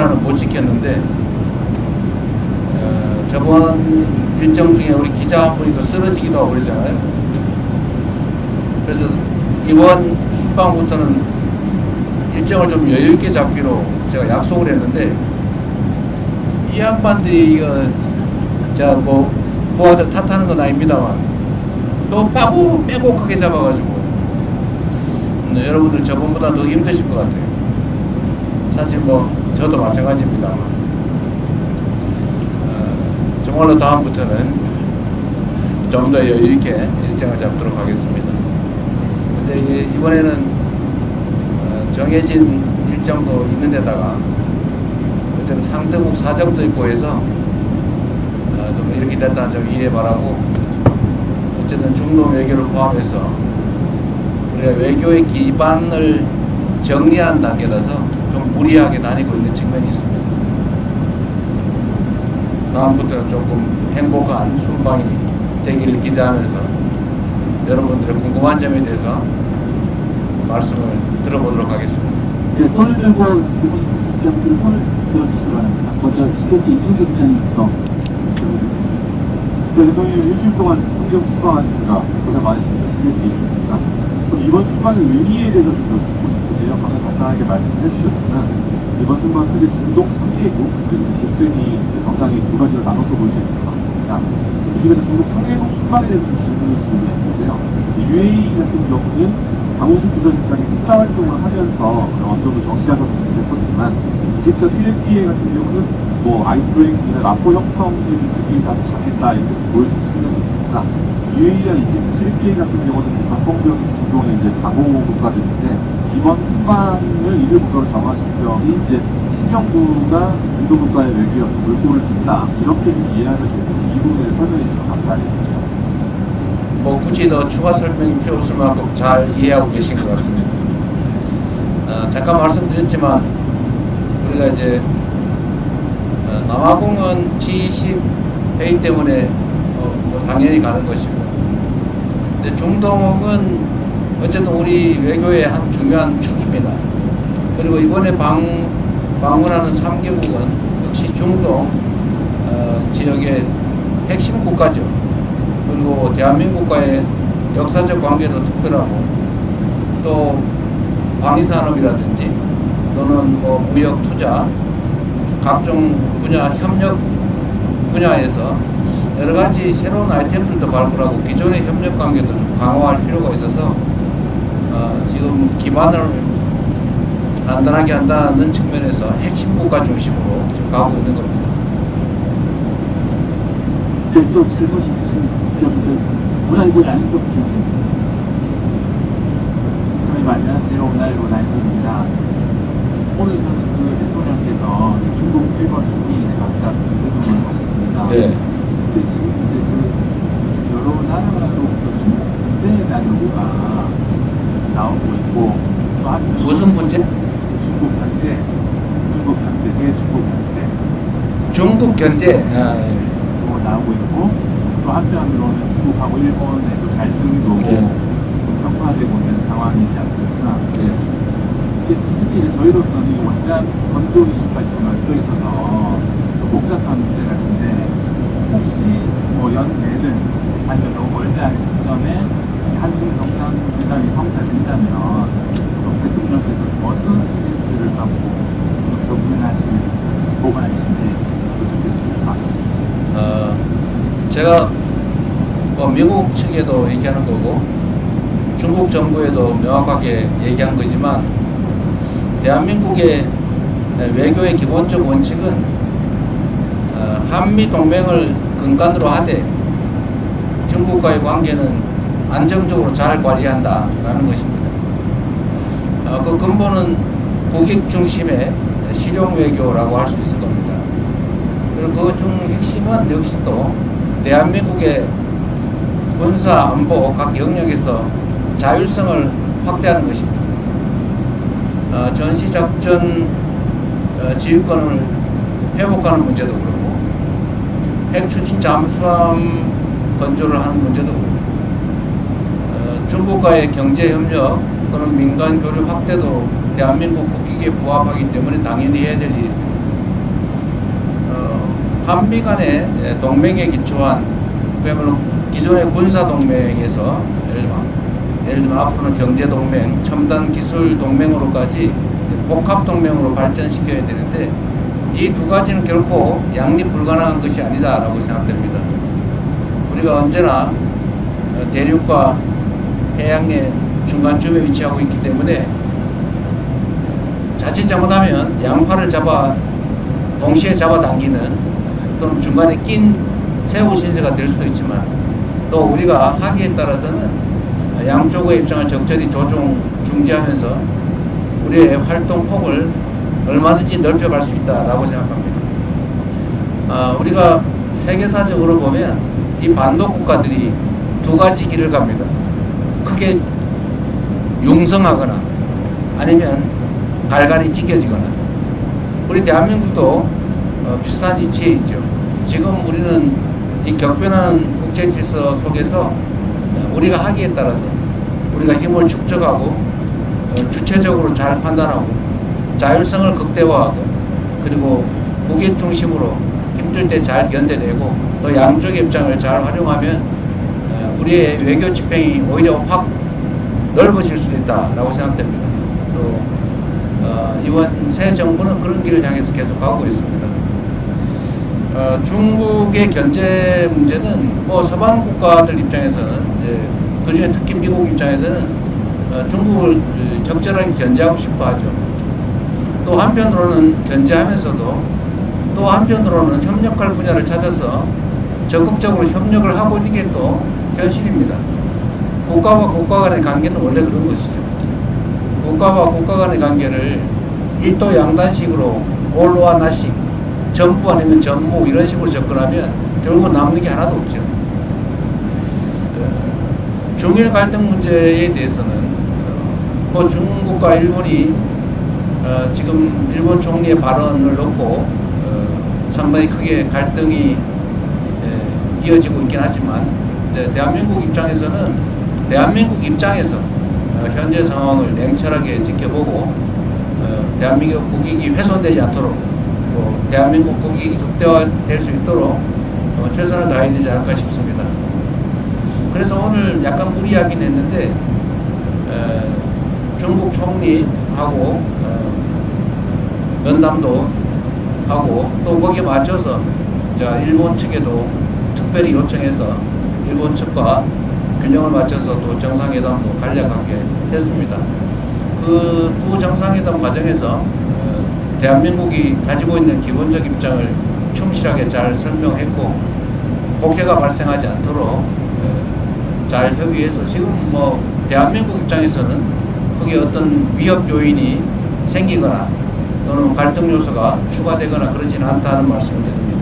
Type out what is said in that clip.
하나는 못 지켰는데 저번 일정 중에 우리 기자 한 분이 또 쓰러지기도 하고 그랬잖아요. 그래서 이번 순방부터는 일정을 좀 여유 있게 잡기로 제가 약속을 했는데 이 양반들이 이거 제가 뭐 부하들 탓하는 건 아닙니다만 또 빼곡하게 잡아가지고 여러분들 저번보다 더 힘드실 것 같아요. 사실 뭐 저도 마찬가지입니다만 정말로 다음부터는 좀 더 여유 있게 일정을 잡도록 하겠습니다. 근데 이번에는 정해진 일정도 있는 데다가 어쨌든 상대국 사정도 있고 해서 좀 이렇게 됐다는 점 이해 바라고, 어쨌든 중동 외교를 포함해서 우리가 외교의 기반을 정리하는 단계라서 좀 무리하게 다니고 있는 측면이 있습니다. 다음부터는 조금 행복한 순방이 되기를 기대하면서 여러분들의 궁금한 점에 대해서 말씀을 들어보도록 하겠습니다. 네, 손을 들고 질문 있으신 분들 손을 들어주시기 바랍니다. 먼저 CBS 이준규 기자님부터 들어보겠습니다. 네, 대통령님 일주일 동안 성경 순방하시느라 고생 많으십니다. CBS 이준규입니다. 저는 이번 순방의 의미에 대해서 좀 더 듣고 싶은데요. 방금 간단하게 말씀해 주셨지만 이번 순방 크게 중동 3개국 그리고 G20 정상이 두 가지로 나눠서 볼 수 있을 것 같습니다. 이 중에서 중동 3개국 순방에 대해서 좀 질문을 드리고 싶은데요. UAE 같은 경우는 강훈식 부서실장이 특사 활동을 하면서 어느 정도 정치학을 공략했었지만 이집트 튀르키예 같은 경우는 뭐 아이스브레이킹이나 라포 형성의 느낌이 다소 강했다 이렇게 보여준 측면이 있습니다. UAE와 이집트 튀르키예 같은 경우는 전통적인 중동의 이제 강호 국가들인데 이번 순방을 이를 국가로 정하신 점이 이제 신정부가 중동 국가의 외교에 어떤 물꼬를 튼다 이렇게 좀 이해하면 되면서 이 부분에 설명해 주시면 감사하겠습니다. 뭐 굳이 더 추가 설명이 필요 없을 만큼 잘 이해하고 계신 것 같습니다. 잠깐 말씀드렸지만 우리가 이제 남아공은 G20 회의 때문에 뭐 당연히 가는 것이고, 근데 중동은 어쨌든 우리 외교의 한 중요한 축입니다. 그리고 이번에 방문하는 3개국은 역시 중동 지역의 핵심 국가죠. 그리고 대한민국과의 역사적 관계도 특별하고, 또 방위산업이라든지 또는 뭐 무역 투자 각종 분야 협력 분야에서 여러 가지 새로운 아이템들도 발굴하고 기존의 협력 관계도 좀 강화할 필요가 있어서 지금 기반을 단단하게 한다는 측면에서 핵심 국가 중심으로 지금 가고 있는 겁니다. 네, 또 질문 있으신 기자분들 문화일보 나인석 기자님. 대통령님 안녕하세요. 문화일보 나인석입니다. 오늘 저는 그 대통령께서 중국, 일본 총리 각각 회동을 하셨습니다. 네. 근데 지금 이제 지금 여러 나라로부터 중국 경제에 대한 요구가 나오고 있고, 또 한편 무슨 문제? 중국 경제, 대중국 경제. 중국 경제. 또 나오고 있고, 또 한편으로는 중국하고 일본의 그 갈등도 네. 격화되고 있는 상황이지 않습니까? 네. 특히 이제 저희로서는 이 원전 건조 이슈까지 좀 얽혀 있어서 좀 복잡한 문제 같은데, 혹시 뭐 연내든 아니면 너무 멀지 않은 시점에 한중 정상회담이 성사된다면 좀 대통령께서 어떤 스탠스를 갖고 접근하실 보관하실지 좋겠습니다. 제가 뭐 미국 측에도 얘기하는 거고 중국 정부에도 명확하게 얘기한 거지만, 대한민국의 외교의 기본적 원칙은 한미 동맹을 근간으로 하되 중국과의 관계는 안정적으로 잘 관리한다라는 것입니다. 그 근본은 국익 중심의 실용 외교라고 할 수 있을 겁니다. 그리고 그 중 핵심은 역시 또 대한민국의 군사 안보 각 영역에서 자율성을 확대하는 것입니다. 전시작전 지휘권을 회복하는 문제도 그렇고, 핵추진 잠수함 건조를 하는 문제도 그렇고, 중국과의 경제협력 또는 민간 교류 확대도 대한민국 국익에 부합하기 때문에 당연히 해야 될 일입니다. 한미 간의 동맹에 기초한 그야말로 기존의 군사 동맹에서 예를 들면 앞으로는 경제 동맹, 첨단 기술 동맹으로까지 복합 동맹으로 발전시켜야 되는데 이 두 가지는 결코 양립 불가능한 것이 아니다라고 생각됩니다. 우리가 언제나 대륙과 해양의 중간쯤에 위치하고 있기 때문에 자칫 잘못하면 양팔을 동시에 잡아당기는 또는 중간에 낀 새우 신세가 될 수도 있지만 또 우리가 하기에 따라서는 양쪽의 입장을 적절히 중지하면서 우리의 활동 폭을 얼마든지 넓혀갈 수 있다라고 생각합니다. 우리가 세계사적으로 보면 이 반도 국가들이 두 가지 길을 갑니다. 크게 융성하거나 아니면 갈갈이 찢겨지거나. 우리 대한민국도 비슷한 위치에 있죠. 지금 우리는 이 격변한 국제 질서 속에서 우리가 하기에 따라서 우리가 힘을 축적하고 주체적으로 잘 판단하고 자율성을 극대화하고 그리고 국익 중심으로 힘들 때 잘 견뎌내고 또 양쪽의 입장을 잘 활용하면 우리의 외교 지평이 오히려 확 넓어질 수도 있다라고 생각됩니다. 또 이번 새 정부는 그런 길을 향해서 계속 가고 있습니다. 중국의 견제 문제는 뭐 서방 국가들 입장에서는 그중에 특히 미국 입장에서는 중국을 적절하게 견제하고 싶어 하죠. 또 한편으로는 견제하면서도 또 한편으로는 협력할 분야를 찾아서 적극적으로 협력을 하고 있는 게 또 현실입니다. 국가와 국가 간의 관계는 원래 그런 것이죠. 국가와 국가 간의 관계를 일도 양단식으로 올로와 나식, 전부 아니면 전무 이런 식으로 접근하면 결국은 남는 게 하나도 없죠. 중일 갈등 문제에 대해서는 뭐 중국과 일본이 지금 일본 총리의 발언을 놓고 상당히 크게 갈등이 이어지고 있긴 하지만 대한민국 입장에서 현재 상황을 냉철하게 지켜보고 대한민국 국익이 훼손되지 않도록 대한민국 국익이 극대화될 수 있도록 최선을 다해야 되지 않을까 싶습니다. 그래서 오늘 약간 무리하긴 했는데 중국 총리하고 면담도 하고 또 거기에 맞춰서 일본 측에도 특별히 요청해서 일본 측과 균형을 맞춰서 또 정상회담도 간략하게 했습니다. 그 두 정상회담 과정에서 대한민국이 가지고 있는 기본적 입장을 충실하게 잘 설명했고 곡해가 발생하지 않도록 잘 협의해서 지금 뭐 대한민국 입장에서는 크게 어떤 위협 요인이 생기거나 또는 갈등 요소가 추가되거나 그러지는 않다는 말씀을 드립니다.